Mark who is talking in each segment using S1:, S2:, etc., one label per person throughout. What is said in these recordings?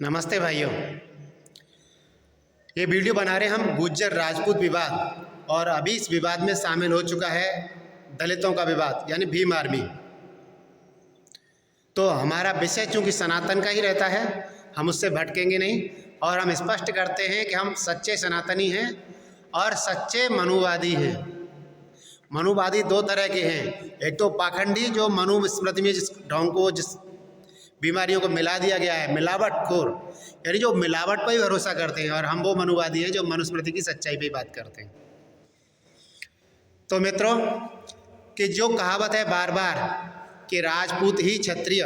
S1: नमस्ते भाइयों। ये वीडियो बना रहे हम गुज्जर राजपूत विवाद, और अभी इस विवाद में शामिल हो चुका है दलितों का विवाद यानी भीम आर्मी। तो हमारा विषय चूँकि सनातन का ही रहता है, हम उससे भटकेंगे नहीं और हम स्पष्ट करते हैं कि हम सच्चे सनातनी हैं और सच्चे मनुवादी हैं। मनुवादी दो तरह के हैं, एक तो पाखंडी जो मनुस्मृति में जिस ढोंग को जिस बीमारियों को मिला दिया गया है, मिलावटखोर, यानी जो मिलावट पर ही भरोसा करते हैं, और हम वो मनुवादी हैं जो मनुस्मृति की सच्चाई पे बात करते हैं। तो मित्रों, कि जो कहावत है बार बार कि राजपूत ही क्षत्रिय,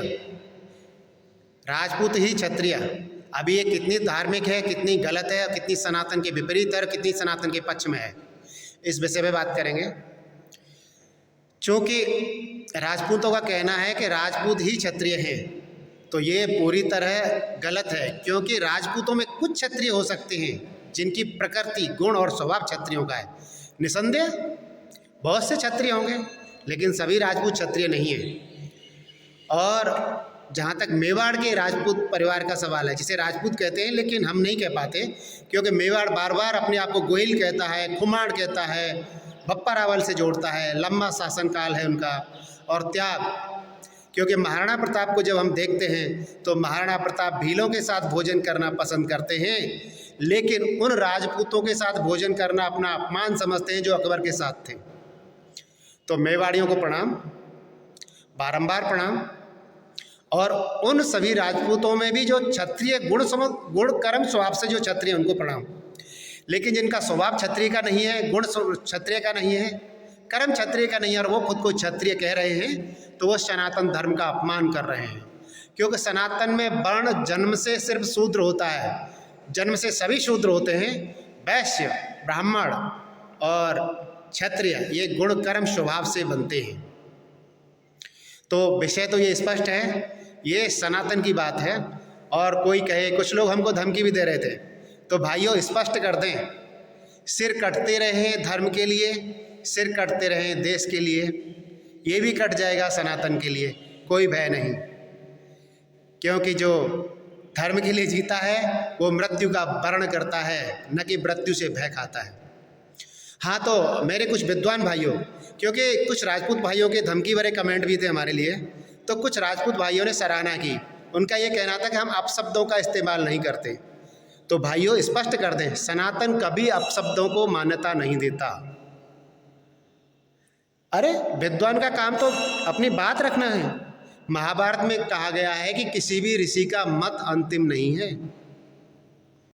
S1: राजपूत ही क्षत्रिय, अभी ये कितनी धार्मिक है, कितनी गलत है, कितनी सनातन के विपरीत है और कितनी सनातन के पक्ष में है, इस विषय पे बात करेंगे। चूँकि राजपूतों का कहना है कि राजपूत ही क्षत्रिय हैं, तो ये पूरी तरह गलत है, क्योंकि राजपूतों में कुछ क्षत्रिय हो सकते हैं जिनकी प्रकृति, गुण और स्वभाव क्षत्रियों का है। निसंदेह बहुत से क्षत्रिय होंगे, लेकिन सभी राजपूत क्षत्रिय नहीं हैं। और जहाँ तक मेवाड़ के राजपूत परिवार का सवाल है, जिसे राजपूत कहते हैं लेकिन हम नहीं कह पाते, क्योंकि मेवाड़ बार बार अपने आप को गोहिल कहता है, खुमाड़ कहता है, बप्पा रावल से जोड़ता है, लंबा शासनकाल है उनका, और त्याग। क्योंकि महाराणा प्रताप को जब हम देखते हैं तो महाराणा प्रताप भीलों के साथ भोजन करना पसंद करते हैं, लेकिन उन राजपूतों के साथ भोजन करना अपना अपमान समझते हैं जो अकबर के साथ थे। तो मेवाड़ियों को प्रणाम, बारंबार प्रणाम। और उन सभी राजपूतों में भी जो क्षत्रिय गुण कर्म स्वभाव से जो क्षत्रिय, उनको प्रणाम। लेकिन जिनका स्वभाव क्षत्रिय का नहीं है, गुण क्षत्रिय का नहीं है, कर्म क्षत्रिय का नहीं है, और वो खुद को क्षत्रिय कह रहे हैं, तो वो सनातन धर्म का अपमान कर रहे हैं। क्योंकि सनातन में वर्ण जन्म से सिर्फ शूद्र होता है, जन्म से सभी शूद्र होते हैं। वैश्य, ब्राह्मण और क्षत्रिय ये गुण कर्म स्वभाव से बनते हैं। तो विषय तो ये स्पष्ट है, ये सनातन की बात है। और कोई कहे, कुछ लोग हमको धमकी भी दे रहे थे, तो भाइयों स्पष्ट कर दें, सिर कटते रहे धर्म के लिए, सिर कटते रहे देश के लिए, ये भी कट जाएगा सनातन के लिए, कोई भय नहीं। क्योंकि जो धर्म के लिए जीता है वो मृत्यु का वर्ण करता है, न कि मृत्यु से भय खाता है। हाँ, तो मेरे कुछ विद्वान भाइयों, क्योंकि कुछ राजपूत भाइयों के धमकी भरे कमेंट भी थे हमारे लिए, तो कुछ राजपूत भाइयों ने सराहना की। उनका ये कहना था कि हम अपशब्दों का इस्तेमाल नहीं करते। तो भाइयों स्पष्ट कर दें, सनातन कभी अपशब्दों को मान्यता नहीं देता। अरे विद्वान का काम तो अपनी बात रखना है। महाभारत में कहा गया है कि किसी भी ऋषि का मत अंतिम नहीं है।